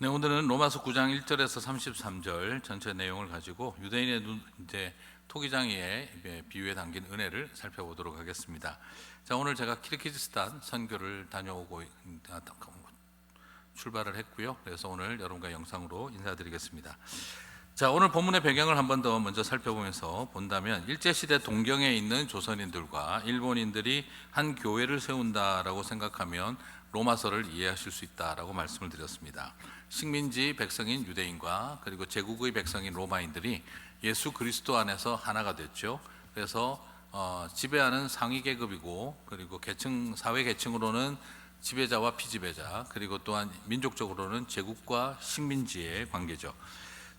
네, 오늘은 로마서 9장 1절에서 33절 전체 내용을 가지고 유대인의 이제 토기장이의 비유에 담긴 은혜를 살펴보도록 하겠습니다. 자, 오늘 제가 키르기즈스탄 선교를 다녀오고 출발을 했고요. 그래서 오늘 여러분과 영상으로 인사드리겠습니다. 자, 오늘 본문의 배경을 한 번 더 먼저 살펴보면서 본다면 일제시대 동경에 있는 조선인들과 일본인들이 한 교회를 세운다라고 생각하면 로마서를 이해하실 수 있다라고 말씀을 드렸습니다. 식민지 백성인 유대인과 그리고 제국의 백성인 로마인들이 예수 그리스도 안에서 하나가 됐죠. 그래서 지배하는 상위 계급이고, 그리고 사회 계층으로는 지배자와 피지배자, 그리고 또한 민족적으로는 제국과 식민지의 관계죠.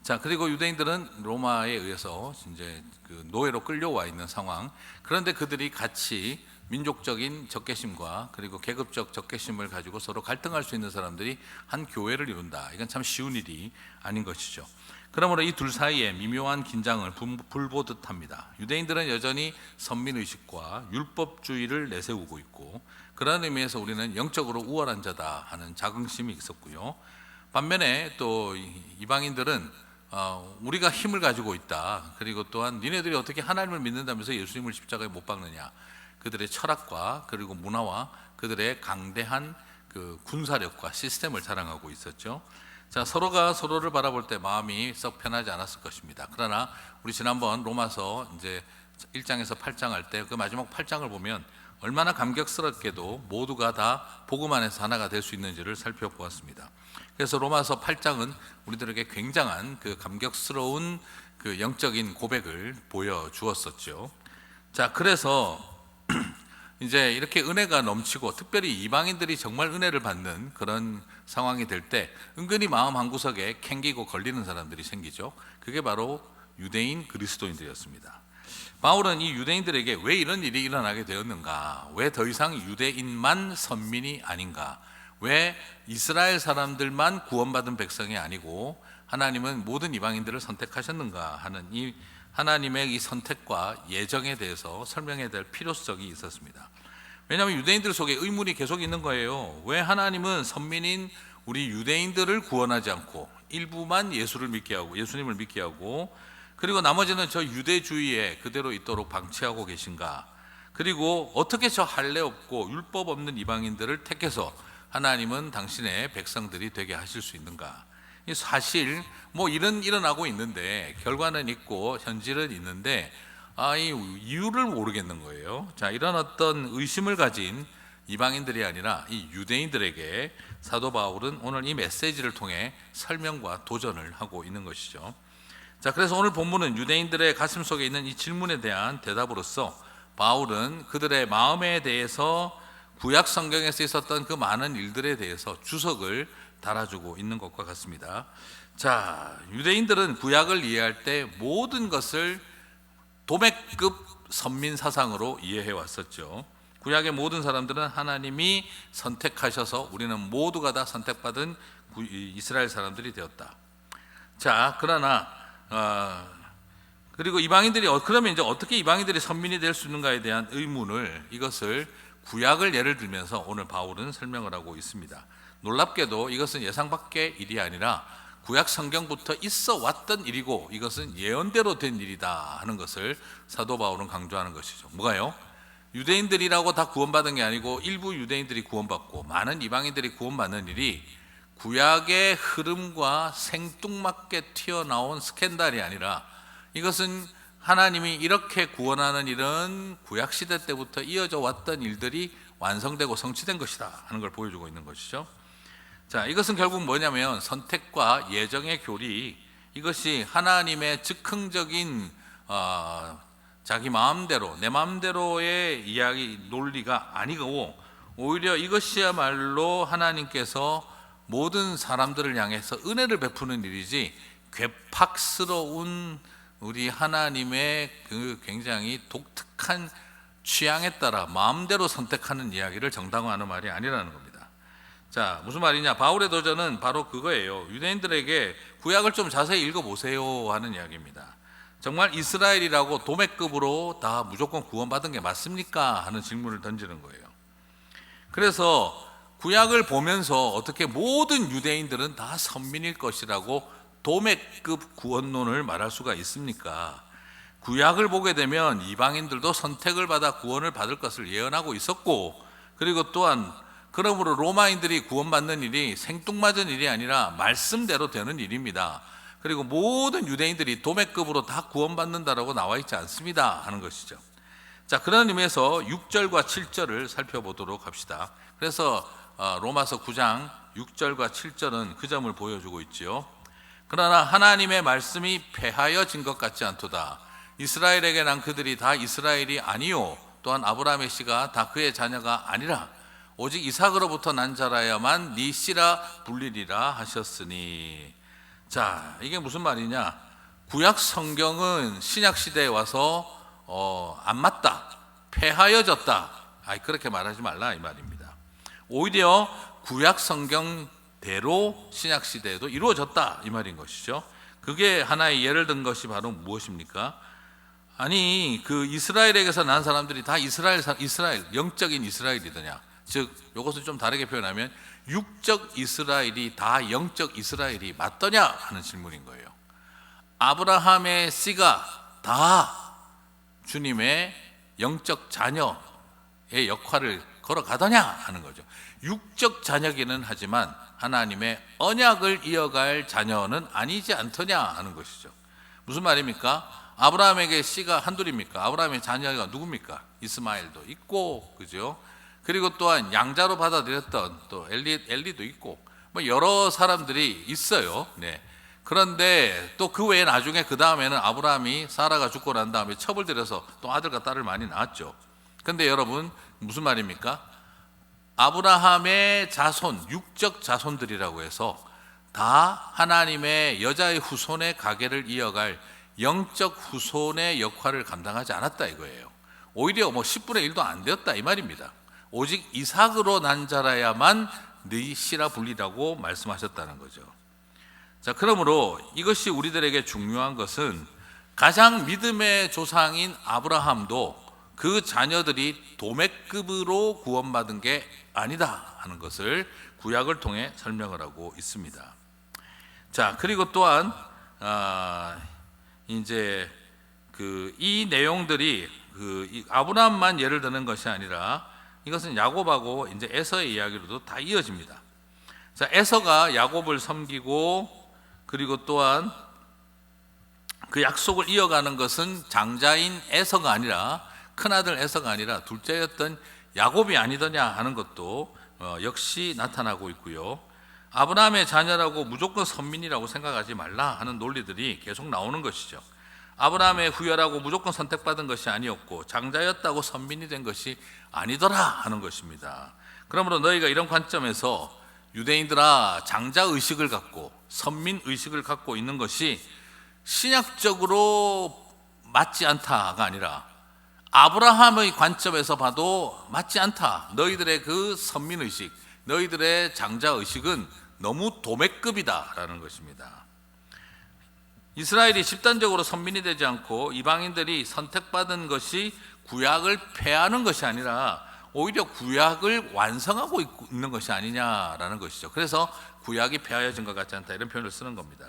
자, 그리고 유대인들은 로마에 의해서 이제 그 노예로 끌려와 있는 상황. 그런데 그들이 같이 민족적인 적개심과 그리고 계급적 적개심을 가지고 서로 갈등할 수 있는 사람들이 한 교회를 이룬다. 이건 참 쉬운 일이 아닌 것이죠. 그러므로 이 둘 사이에 미묘한 긴장을 불보듯 합니다. 유대인들은 여전히 선민의식과 율법주의를 내세우고 있고, 그런 의미에서 우리는 영적으로 우월한 자다 하는 자긍심이 있었고요. 반면에 또 이방인들은 우리가 힘을 가지고 있다. 그리고 또한 니네들이 어떻게 하나님을 믿는다면서 예수님을 십자가에 못 박느냐. 그들의 철학과 그리고 문화와 그들의 강대한 그 군사력과 시스템을 자랑하고 있었죠. 자, 서로가 서로를 바라볼 때 마음이 썩 편하지 않았을 것입니다. 그러나 우리 지난번 로마서 이제 1장에서 8장 할 때 그 마지막 8장을 보면 얼마나 감격스럽게도 모두가 다 복음 안에서 하나가 될 수 있는지를 살펴보았습니다. 그래서 로마서 8장은 우리들에게 굉장한 그 감격스러운 그 영적인 고백을 보여주었었죠. 자, 그래서 이제 이렇게 은혜가 넘치고 특별히 이방인들이 정말 은혜를 받는 그런 상황이 될 때 은근히 마음 한구석에 캥기고 걸리는 사람들이 생기죠. 그게 바로 유대인 그리스도인들이었습니다. 바울은 이 유대인들에게 왜 이런 일이 일어나게 되었는가, 왜 더 이상 유대인만 선민이 아닌가, 왜 이스라엘 사람들만 구원받은 백성이 아니고 하나님은 모든 이방인들을 선택하셨는가 하는 이 하나님의 이 선택과 예정에 대해서 설명해야 될 필요성이 있었습니다. 왜냐하면 유대인들 속에 의문이 계속 있는 거예요. 왜 하나님은 선민인 우리 유대인들을 구원하지 않고 일부만 예수님을 믿게 하고 그리고 나머지는 저 유대주의에 그대로 있도록 방치하고 계신가? 그리고 어떻게 저 할례 없고 율법 없는 이방인들을 택해서 하나님은 당신의 백성들이 되게 하실 수 있는가? 사실 뭐 일어나고 있는데 결과는 있고 현실은 있는데 이 이유를 모르겠는 거예요. 자, 이런 어떤 의심을 가진 이방인들이 아니라 이 유대인들에게 사도 바울은 오늘 이 메시지를 통해 설명과 도전을 하고 있는 것이죠. 자, 그래서 오늘 본문은 유대인들의 가슴 속에 있는 이 질문에 대한 대답으로서 바울은 그들의 마음에 대해서 구약 성경에서 있었던 그 많은 일들에 대해서 주석을 달아주고 있는 것과 같습니다. 자, 유대인들은 구약을 이해할 때 모든 것을 도매급 선민 사상으로 이해해 왔었죠. 구약의 모든 사람들은 하나님이 선택하셔서 우리는 모두가 다 선택받은 이스라엘 사람들이 되었다. 자, 그러나 그리고 이방인들이 그러면 이제 어떻게 이방인들이 선민이 될 수 있는가에 대한 의문을, 이것을 구약을 예를 들면서 오늘 바울은 설명을 하고 있습니다. 놀랍게도 이것은 예상 밖의 일이 아니라 구약 성경부터 있어 왔던 일이고 이것은 예언대로 된 일이다 하는 것을 사도 바울은 강조하는 것이죠. 뭐가요? 유대인들이라고 다 구원받은 게 아니고 일부 유대인들이 구원받고 많은 이방인들이 구원받는 일이 구약의 흐름과 생뚱맞게 튀어나온 스캔들이 아니라 이것은 하나님이 이렇게 구원하는 일은 구약시대 때부터 이어져 왔던 일들이 완성되고 성취된 것이다 하는 걸 보여주고 있는 것이죠. 자, 이것은 결국 뭐냐면 선택과 예정의 교리, 이것이 하나님의 즉흥적인 자기 마음대로 내 마음대로의 이야기 논리가 아니고 오히려 이것이야말로 하나님께서 모든 사람들을 향해서 은혜를 베푸는 일이지 괴팍스러운 우리 하나님의 그 굉장히 독특한 취향에 따라 마음대로 선택하는 이야기를 정당화하는 말이 아니라는 겁니다. 자, 무슨 말이냐? 바울의 도전은 바로 그거예요. 유대인들에게 구약을 좀 자세히 읽어보세요 하는 이야기입니다. 정말 이스라엘이라고 도매급으로 다 무조건 구원받은 게 맞습니까? 하는 질문을 던지는 거예요. 그래서 구약을 보면서 어떻게 모든 유대인들은 다 선민일 것이라고 도매급 구원론을 말할 수가 있습니까? 구약을 보게 되면 이방인들도 선택을 받아 구원을 받을 것을 예언하고 있었고, 그리고 또한 그러므로 로마인들이 구원받는 일이 생뚱맞은 일이 아니라 말씀대로 되는 일입니다. 그리고 모든 유대인들이 도매급으로 다 구원받는다라고 나와 있지 않습니다 하는 것이죠. 자, 그런 의미에서 6절과 7절을 살펴보도록 합시다. 그래서 로마서 9장 6절과 7절은 그 점을 보여주고 있지요. 그러나 하나님의 말씀이 패하여진 것 같지 않도다. 이스라엘에게 난 그들이 다 이스라엘이 아니요 또한 아브라함의 씨가 다 그의 자녀가 아니라 오직 이삭으로부터 난 자라야만 네 씨라 불리리라 하셨으니. 자, 이게 무슨 말이냐? 구약 성경은 신약 시대에 와서 안 맞다, 패하여졌다, 그렇게 말하지 말라 이 말입니다. 오히려 구약 성경대로 신약 시대에도 이루어졌다 이 말인 것이죠. 그게 하나의 예를 든 것이 바로 무엇입니까? 아니, 그 이스라엘에게서 난 사람들이 다 이스라엘 영적인 이스라엘이더냐? 즉, 이것을 좀 다르게 표현하면 육적 이스라엘이 다 영적 이스라엘이 맞더냐 하는 질문인 거예요. 아브라함의 씨가 다 주님의 영적 자녀의 역할을 걸어가더냐 하는 거죠. 육적 자녀기는 하지만 하나님의 언약을 이어갈 자녀는 아니지 않더냐 하는 것이죠. 무슨 말입니까? 아브라함에게 씨가 한둘입니까? 아브라함의 자녀가 누굽니까? 이스마엘도 있고, 그죠? 그리고 또한 양자로 받아들였던 또 엘리도 있고, 뭐 여러 사람들이 있어요. 네. 그런데 또 그 외에 나중에 그 다음에는 아브라함이 사라가 죽고 난 다음에 첩을 들여서 또 아들과 딸을 많이 낳았죠. 근데 여러분, 무슨 말입니까? 아브라함의 자손, 육적 자손들이라고 해서 다 하나님의 여자의 후손의 가계를 이어갈 영적 후손의 역할을 감당하지 않았다 이거예요. 오히려 10분의 1도 안 되었다 이 말입니다. 오직 이삭으로 난 자라야만 네 씨라 불리라고 말씀하셨다는 거죠. 자, 그러므로 이것이 우리들에게 중요한 것은 가장 믿음의 조상인 아브라함도 그 자녀들이 도매급으로 구원받은 게 아니다 하는 것을 구약을 통해 설명을 하고 있습니다. 자, 그리고 또한 이제 이 내용들이 이 아브라함만 예를 드는 것이 아니라 이것은 야곱하고 이제 에서의 이야기로도 다 이어집니다. 자, 에서가 야곱을 섬기고 그리고 또한 그 약속을 이어가는 것은 장자인 에서가 아니라 큰아들 에서가 아니라 둘째였던 야곱이 아니더냐 하는 것도 역시 나타나고 있고요. 아브라함의 자녀라고 무조건 선민이라고 생각하지 말라 하는 논리들이 계속 나오는 것이죠. 아브라함의 후예라고 무조건 선택받은 것이 아니었고 장자였다고 선민이 된 것이 아니더라 하는 것입니다. 그러므로 너희가 이런 관점에서 유대인들아, 장자의식을 갖고 선민의식을 갖고 있는 것이 신약적으로 맞지 않다가 아니라 아브라함의 관점에서 봐도 맞지 않다. 너희들의 그 선민의식, 너희들의 장자의식은 너무 도매급이다라는 것입니다. 이스라엘이 집단적으로 선민이 되지 않고 이방인들이 선택받은 것이 구약을 폐하는 것이 아니라 오히려 구약을 완성하고 있는 것이 아니냐라는 것이죠. 그래서 구약이 폐하여진 것 같지 않다 이런 표현을 쓰는 겁니다.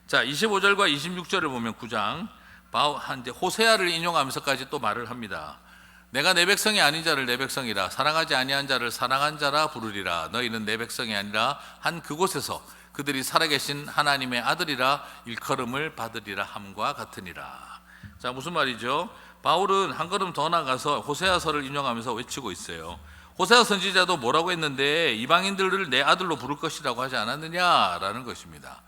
자, 25절과 26절을 보면 9장 호세아를 인용하면서까지 또 말을 합니다. 내가 내 백성이 아닌 자를 내 백성이라 사랑하지 아니한 자를 사랑한 자라 부르리라. 너희는 내 백성이 아니라 한 그곳에서 그들이 살아계신 하나님의 아들이라 일컬음을 받으리라 함과 같으니라. 자, 무슨 말이죠? 바울은 한 걸음 더 나가서 호세아서를 인용하면서 외치고 있어요. 호세아 선지자도 뭐라고 했는데 이방인들을 내 아들로 부를 것이라고 하지 않았느냐라는 것입니다.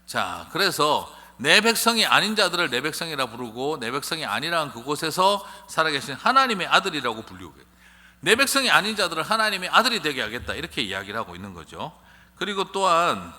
자, 그래서 내 백성이 아닌 자들을 내 백성이라 부르고 내 백성이 아니라는 그곳에서 살아계신 하나님의 아들이라고 불리고, 내 백성이 아닌 자들을 하나님의 아들이 되게 하겠다 이렇게 이야기를 하고 있는 거죠. 그리고 또한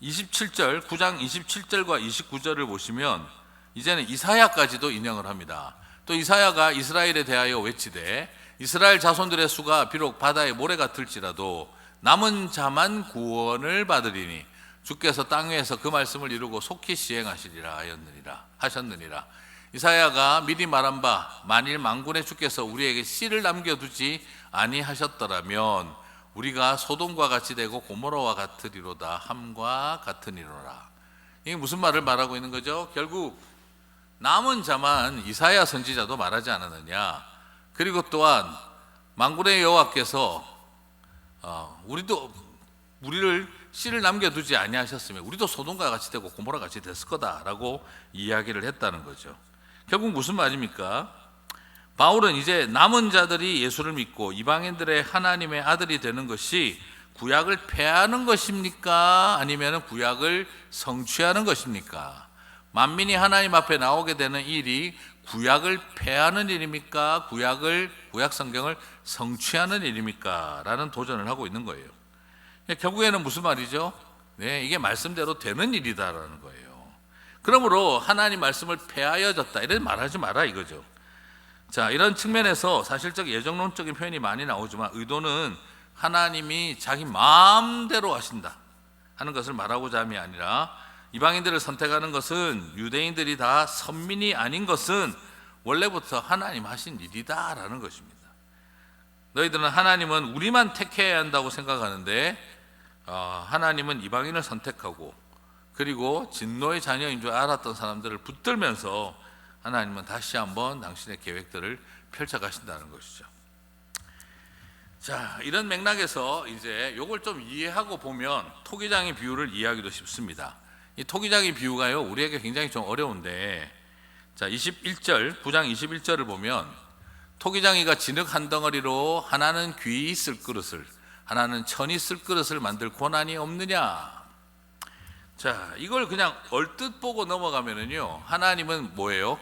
27절 9장 27절과 29절을 보시면 이제는 이사야까지도 인용을 합니다. 또 이사야가 이스라엘에 대하여 외치되 이스라엘 자손들의 수가 비록 바다의 모래 같을지라도 남은 자만 구원을 받으리니 주께서 땅 위에서 그 말씀을 이루고 속히 시행하시리라 하셨느니라. 이사야가 미리 말한 바 만일 만군의 주께서 우리에게 씨를 남겨두지 아니하셨더라면 우리가 소돔과 같이 되고 고모라와 같으리로다 함과 같으니로라. 이게 무슨 말을 말하고 있는 거죠? 결국 남은 자만 이사야 선지자도 말하지 않았느냐. 그리고 또한 만군의 여호와께서 우리를 씨를 남겨두지 아니하셨으면 우리도 소돔과 같이 되고 고모라 같이 됐을 거다라고 이야기를 했다는 거죠. 결국 무슨 말입니까? 바울은 이제 남은 자들이 예수를 믿고 이방인들의 하나님의 아들이 되는 것이 구약을 폐하는 것입니까? 아니면 구약을 성취하는 것입니까? 만민이 하나님 앞에 나오게 되는 일이 구약을 폐하는 일입니까? 구약 성경을 성취하는 일입니까? 라는 도전을 하고 있는 거예요. 결국에는 무슨 말이죠? 네, 이게 말씀대로 되는 일이다라는 거예요. 그러므로 하나님 말씀을 폐하여졌다 이런 말하지 마라 이거죠. 자, 이런 측면에서 사실적 예정론적인 표현이 많이 나오지만 의도는 하나님이 자기 마음대로 하신다 하는 것을 말하고자 함이 아니라, 이방인들을 선택하는 것은 유대인들이 다 선민이 아닌 것은 원래부터 하나님 하신 일이다라는 것입니다. 너희들은 하나님은 우리만 택해야 한다고 생각하는데 하나님은 이방인을 선택하고 그리고 진노의 자녀인 줄 알았던 사람들을 붙들면서 하나님은 다시 한번 당신의 계획들을 펼쳐가신다는 것이죠. 자, 이런 맥락에서 이제 이걸 좀 이해하고 보면 토기장의 비유를 이해하기도 쉽습니다. 이 토기장의 비유가요, 우리에게 굉장히 좀 어려운데, 자, 9장 21절을 보면 토기장이가 진흙 한 덩어리로 하나는 귀 쓸 그릇을 하나는 천이 쓸 그릇을 만들 고난이 없느냐. 자, 이걸 그냥 얼뜻 보고 넘어가면은요, 하나님은 뭐예요?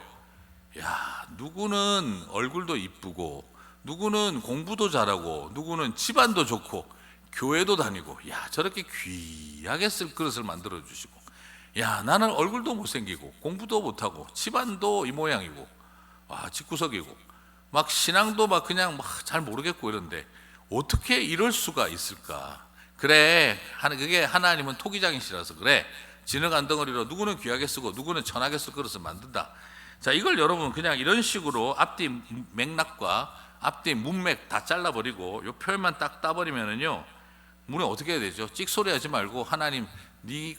야, 누구는 얼굴도 이쁘고 누구는 공부도 잘하고 누구는 집안도 좋고 교회도 다니고, 야, 저렇게 귀하게 쓸 그릇을 만들어 주시고, 야, 나는 얼굴도 못생기고 공부도 못하고 집안도 이 모양이고 집구석이고 막 신앙도 막 그냥 막 잘 모르겠고 이런데 어떻게 이럴 수가 있을까? 그래, 그게 하나님은 토기장이시라서 그래. 진흙 한 덩어리로 누구는 귀하게 쓰고 누구는 천하게 쓸 그릇을 만든다. 자, 이걸 여러분 그냥 이런 식으로 앞뒤 맥락과 앞뒤 문맥 다 잘라버리고 이 표현만 딱 따버리면은요, 문에 어떻게 해야 되죠? 찍소리 하지 말고 하나님 네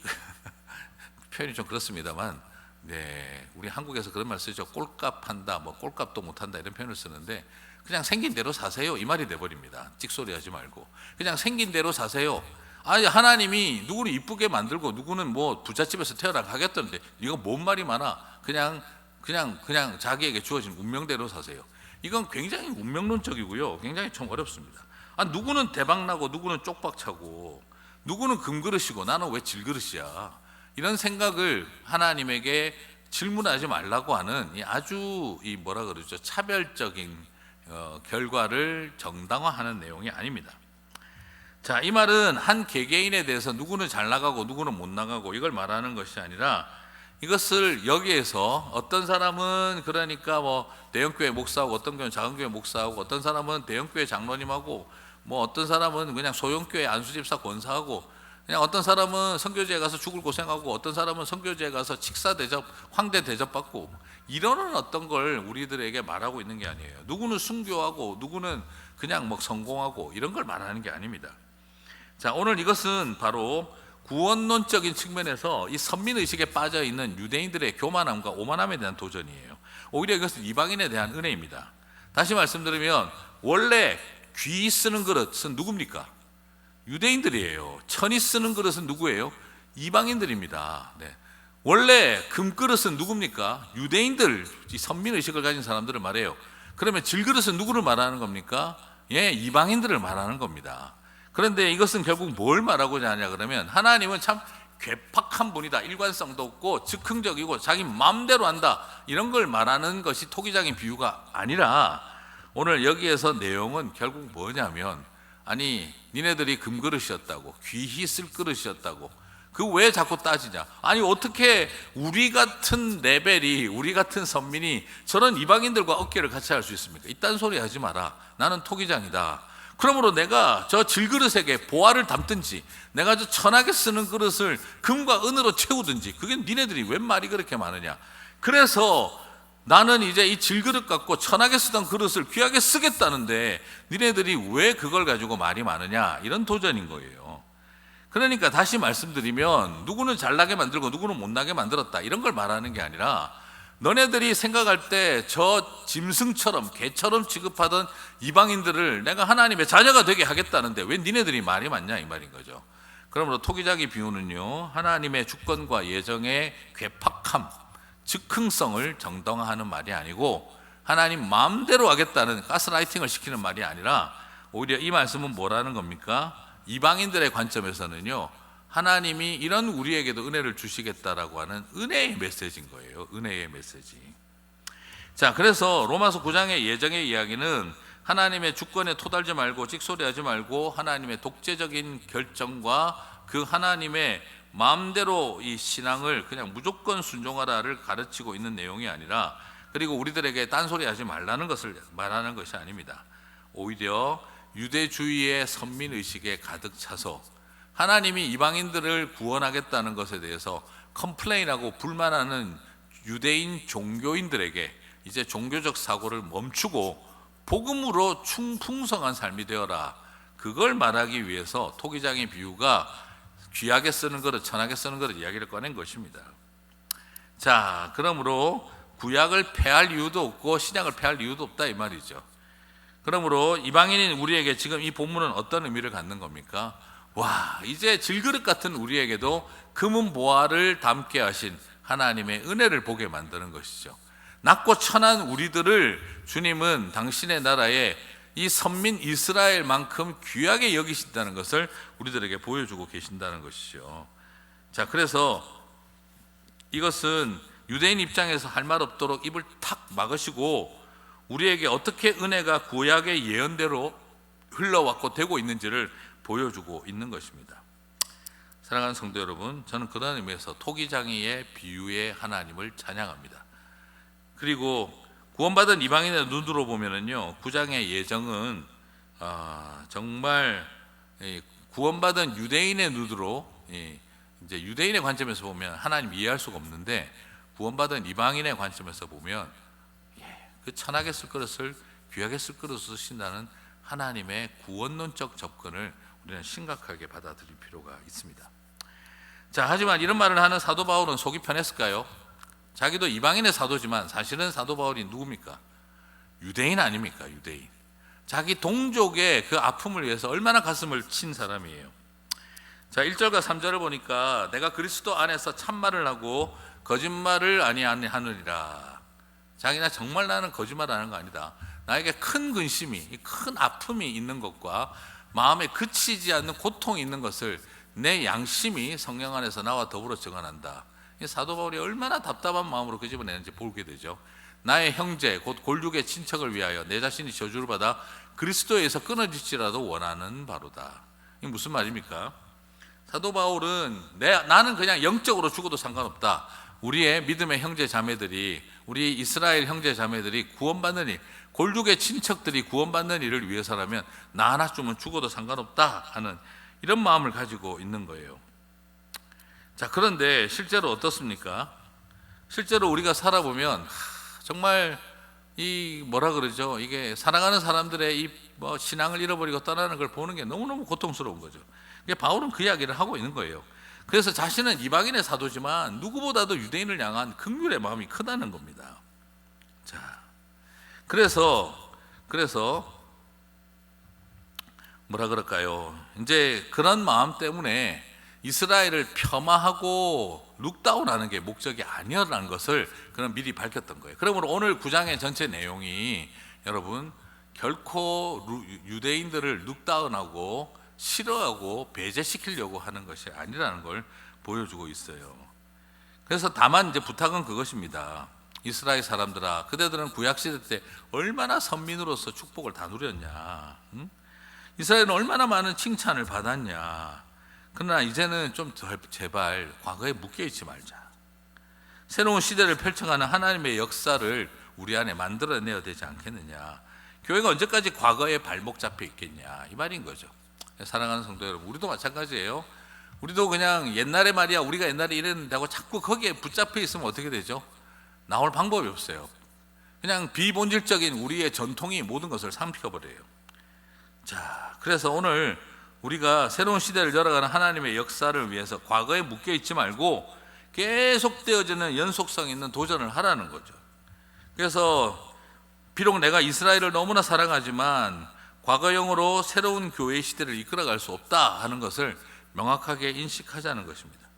표현이 좀 그렇습니다만, 네, 우리 한국에서 그런 말 쓰죠. 꼴값 한다, 뭐 꼴값도 못한다 이런 표현을 쓰는데, 그냥 생긴 대로 사세요 이 말이 돼버립니다. 찍소리 하지 말고 그냥 생긴 대로 사세요. 아니, 하나님이 누구는 이쁘게 만들고 누구는 뭐 부잣집에서 태어나 가겠던데 이거 뭔 말이 많아. 그냥 자기에게 주어진 운명대로 사세요. 이건 굉장히 운명론적이고요, 굉장히 좀 어렵습니다. 누구는 대박나고 누구는 쪽박차고 누구는 금그릇이고 나는 왜 질그릇이야, 이런 생각을 하나님에게 질문하지 말라고 하는 아주 뭐라 그러죠, 차별적인 결과를 정당화하는 내용이 아닙니다. 자, 이 말은 한 개개인에 대해서 누구는 잘 나가고 누구는 못 나가고 이걸 말하는 것이 아니라, 이것을 여기에서 어떤 사람은 그러니까 뭐 대형교회 목사하고 어떤 교회는 작은교회 목사하고 어떤 사람은 대형교회 장로님하고 뭐 어떤 사람은 그냥 소형교회 안수집사 권사하고, 그냥 어떤 사람은 선교지에 가서 죽을 고생하고 어떤 사람은 선교지에 가서 식사 대접, 황대 대접 받고, 이러는 어떤 걸 우리들에게 말하고 있는 게 아니에요. 누구는 순교하고 누구는 그냥 뭐 성공하고 이런 걸 말하는 게 아닙니다. 자, 오늘 이것은 바로 구원론적인 측면에서 이 선민의식에 빠져있는 유대인들의 교만함과 오만함에 대한 도전이에요. 오히려 이것은 이방인에 대한 은혜입니다. 다시 말씀드리면 원래 귀 쓰는 그릇은 누굽니까? 유대인들이에요. 천이 쓰는 그릇은 누구예요? 이방인들입니다. 네. 원래 금그릇은 누굽니까? 유대인들, 이 선민의식을 가진 사람들을 말해요. 그러면 질그릇은 누구를 말하는 겁니까? 예, 이방인들을 말하는 겁니다. 그런데 이것은 결국 뭘 말하고자 하냐 그러면, 하나님은 참 괴팍한 분이다, 일관성도 없고 즉흥적이고 자기 마음대로 한다, 이런 걸 말하는 것이 토기장의 비유가 아니라, 오늘 여기에서 내용은 결국 뭐냐면, 아니 니네들이 금그릇이었다고, 귀히 쓸 그릇이었다고, 그 왜 자꾸 따지냐. 아니 어떻게 우리 같은 레벨이, 우리 같은 선민이 저런 이방인들과 어깨를 같이 할 수 있습니까? 이딴 소리 하지 마라. 나는 토기장이다. 그러므로 내가 저 질그릇에게 보화를 담든지, 내가 저 천하게 쓰는 그릇을 금과 은으로 채우든지, 그게 니네들이 웬 말이 그렇게 많으냐. 그래서 나는 이제 이 질그릇 갖고 천하게 쓰던 그릇을 귀하게 쓰겠다는데 니네들이 왜 그걸 가지고 말이 많으냐, 이런 도전인 거예요. 그러니까 다시 말씀드리면 누구는 잘나게 만들고 누구는 못나게 만들었다, 이런 걸 말하는 게 아니라 너네들이 생각할 때 저 짐승처럼 개처럼 취급하던 이방인들을 내가 하나님의 자녀가 되게 하겠다는데 왜 니네들이 말이 많냐, 이 말인 거죠. 그러므로 토기장의 비유는요, 하나님의 주권과 예정의 괴팍함, 즉흥성을 정당화하는 말이 아니고 하나님 마음대로 하겠다는 가스라이팅을 시키는 말이 아니라 오히려 이 말씀은 뭐라는 겁니까? 이방인들의 관점에서는요, 하나님이 이런 우리에게도 은혜를 주시겠다라고 하는 은혜의 메시지인 거예요. 은혜의 메시지. 자, 그래서 로마서 9장의 예정의 이야기는 하나님의 주권에 토달지 말고 찍소리하지 말고 하나님의 독재적인 결정과 그 하나님의 마음대로 이 신앙을 그냥 무조건 순종하라를 가르치고 있는 내용이 아니라, 그리고 우리들에게 딴소리하지 말라는 것을 말하는 것이 아닙니다. 오히려 유대주의의 선민의식에 가득 차서 하나님이 이방인들을 구원하겠다는 것에 대해서 컴플레인하고 불만하는 유대인 종교인들에게 이제 종교적 사고를 멈추고 복음으로 풍성한 삶이 되어라, 그걸 말하기 위해서 토기장의 비유가 귀하게 쓰는 그릇, 천하게 쓰는 그릇 이야기를 꺼낸 것입니다. 자, 그러므로 구약을 폐할 이유도 없고 신약을 폐할 이유도 없다, 이 말이죠. 그러므로 이방인인 우리에게 지금 이 본문은 어떤 의미를 갖는 겁니까? 와, 이제 질그릇 같은 우리에게도 금은 보화를 담게 하신 하나님의 은혜를 보게 만드는 것이죠. 낮고 천한 우리들을 주님은 당신의 나라에 이 선민 이스라엘만큼 귀하게 여기신다는 것을 우리들에게 보여주고 계신다는 것이죠. 자, 그래서 이것은 유대인 입장에서 할 말 없도록 입을 탁 막으시고 우리에게 어떻게 은혜가 구약의 예언대로 흘러왔고 되고 있는지를 보여주고 있는 것입니다. 사랑하는 성도 여러분, 저는 그런 의미에서 토기장이의 비유의 하나님을 찬양합니다. 그리고 구원받은 이방인의 눈으로 보면은요, 9장의 예정은 정말 구원받은 유대인의 눈으로, 이제 유대인의 관점에서 보면 하나님 이해할 수가 없는데, 구원받은 이방인의 관점에서 보면 그 천하게 쓸 그릇을 귀하게 쓸 그릇으로 쓰신다는 하나님의 구원론적 접근을 우리는 심각하게 받아들일 필요가 있습니다. 자, 하지만 이런 말을 하는 사도 바울은 속이 편했을까요? 자기도 이방인의 사도지만 사실은 사도 바울이 누굽니까? 유대인 아닙니까? 유대인. 자기 동족의 그 아픔을 위해서 얼마나 가슴을 친 사람이에요. 자, 1절과 3절을 보니까 내가 그리스도 안에서 참말을 하고 거짓말을 아니하느니라. 자기나 정말 나는 거짓말하는 거 아니다. 나에게 큰 근심이, 큰 아픔이 있는 것과 마음에 그치지 않는 고통이 있는 것을 내 양심이 성령 안에서 나와 더불어 증언한다. 사도 바울이 얼마나 답답한 마음으로 그 집을 내는지 보게 되죠. 나의 형제 곧 골육의 친척을 위하여 내 자신이 저주를 받아 그리스도에서 끊어질지라도 원하는 바로다. 이게 무슨 말입니까? 사도 바울은 나는 그냥 영적으로 죽어도 상관없다. 우리의 믿음의 형제 자매들이, 우리 이스라엘 형제 자매들이 구원받는 일, 골육의 친척들이 구원받는 일을 위해서라면 나 하나 쯤은 죽어도 상관없다 하는 이런 마음을 가지고 있는 거예요. 자, 그런데 실제로 어떻습니까? 실제로 우리가 살아보면 정말 이게 사랑하는 사람들의 이 신앙을 잃어버리고 떠나는 걸 보는 게 너무너무 고통스러운 거죠. 바울은 그 이야기를 하고 있는 거예요. 그래서 자신은 이방인의 사도지만 누구보다도 유대인을 향한 긍휼의 마음이 크다는 겁니다. 자, 그래서 뭐라 그럴까요? 이제 그런 마음 때문에 이스라엘을 폄하하고 룩다운하는 게 목적이 아니었다는 것을 그는 미리 밝혔던 거예요. 그러므로 오늘 9장의 전체 내용이 여러분 결코 유대인들을 룩다운하고 싫어하고 배제시키려고 하는 것이 아니라는 걸 보여주고 있어요. 그래서 다만 이제 부탁은 그것입니다. 이스라엘 사람들아, 그대들은 구약시대 때 얼마나 선민으로서 축복을 다 누렸냐, 응? 이스라엘은 얼마나 많은 칭찬을 받았냐. 그러나 이제는 좀 제발 과거에 묶여있지 말자. 새로운 시대를 펼쳐가는 하나님의 역사를 우리 안에 만들어내야 되지 않겠느냐. 교회가 언제까지 과거에 발목 잡혀 있겠냐, 이 말인 거죠. 사랑하는 성도 여러분, 우리도 마찬가지예요. 우리도 그냥 옛날에 말이야 우리가 옛날에 이랬는데 하고 자꾸 거기에 붙잡혀 있으면 어떻게 되죠? 나올 방법이 없어요. 그냥 비본질적인 우리의 전통이 모든 것을 삼켜버려요. 자, 그래서 오늘 우리가 새로운 시대를 열어가는 하나님의 역사를 위해서 과거에 묶여 있지 말고 계속되어지는 연속성 있는 도전을 하라는 거죠. 그래서 비록 내가 이스라엘을 너무나 사랑하지만 과거형으로 새로운 교회의 시대를 이끌어갈 수 없다 하는 것을 명확하게 인식하자는 것입니다.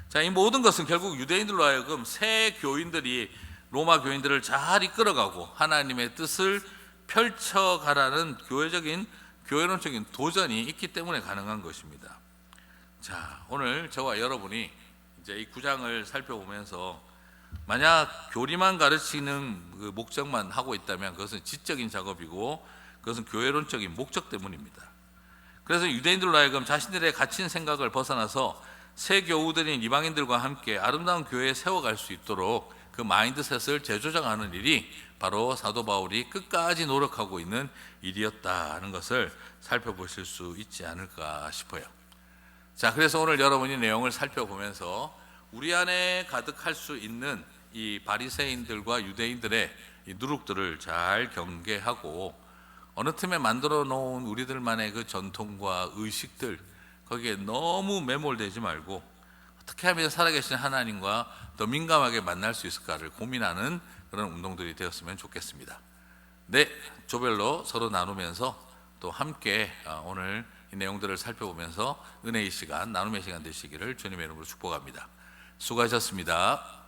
자, 이 모든 것은 결국 유대인들로 하여금 새 교인들이 로마 교인들을 잘 이끌어가고 하나님의 뜻을 펼쳐가라는 교회론적인 도전이 있기 때문에 가능한 것입니다. 자, 오늘 저와 여러분이 이제 이 9장을 살펴보면서 만약 교리만 가르치는 그 목적만 하고 있다면 그것은 지적인 작업이고 그것은 교회론적인 목적 때문입니다. 그래서 유대인들로 하여금 자신들의 갇힌 생각을 벗어나서 새 교우들인 이방인들과 함께 아름다운 교회에 세워갈 수 있도록 그 마인드셋을 재조정하는 일이 바로 사도 바울이 끝까지 노력하고 있는 일이었다는 것을 살펴보실 수 있지 않을까 싶어요. 자, 그래서 오늘 여러분이 내용을 살펴보면서 우리 안에 가득할 수 있는 이 바리새인들과 유대인들의 이 누룩들을 잘 경계하고 어느 틈에 만들어 놓은 우리들만의 그 전통과 의식들 거기에 너무 매몰되지 말고 어떻게 하면 살아계신 하나님과 더 민감하게 만날 수 있을까를 고민하는 그런 운동들이 되었으면 좋겠습니다. 네, 조별로 서로 나누면서 또 함께 오늘 이 내용들을 살펴보면서 은혜의 시간, 나눔의 시간 되시기를 주님의 이름으로 축복합니다. 수고하셨습니다.